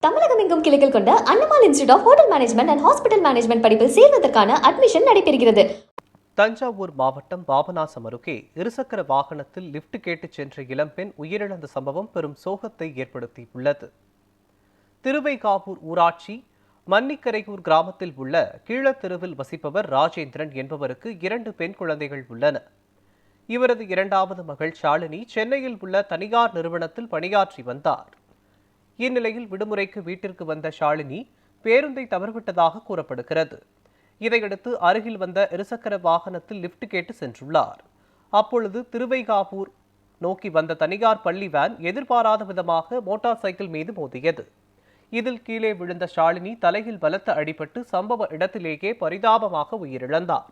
தமிழகம் எங்கும் கிளைகள் கொண்ட Annamal institute of hotel management and hospital management படிப்பில் சேர்வதற்கான அட்மிஷன் நடைபெறுகிறது. தஞ்சாவூர் மாவட்டம் பாபநாசம் அருகே இருசக்கர வாகனத்தில் லிப்ட் கேட்டு சென்ற இளம்பெண் உயிரிழந்த சம்பவம் பெரும் சோகத்தை ஏற்படுத்தியுள்ளது. திருவைகாவூர் ஊராட்சி மன்னிக்கரையூர் கிராமத்தில் உள்ள கீழத்தெருவில் வசிப்பவர் ராஜேந்திரன் என்பவருக்கு 2 பெண் குழந்தைகள் உள்ளனர். இவரது இரண்டாவது மகள் ஷாலினி சென்னையில் உள்ள தனியார் நிறுவனத்தில் பணியாற்றி வந்தார். இந்நிலையில் விடுமுறைக்கு வீட்டிற்கு வந்த ஷாலினி பேருந்தை தவறவிட்டதாக கூறப்படுகிறது. இதையடுத்து அருகில் வந்த இருசக்கர வாகனத்தில் லிப்ட் கேட்டு சென்றுள்ளார். அப்பொழுது திருவைகாவூர் நோக்கி வந்த தனியார் பள்ளி வேன் எதிர்பாராத விதமாக மோட்டார் சைக்கிள் மீது மோதியது. இதில் கீழே விழுந்த ஷாலினி தலையில் பலத்த அடிபட்டு சம்பவ இடத்திலேயே பரிதாபமாக உயிரிழந்தார்.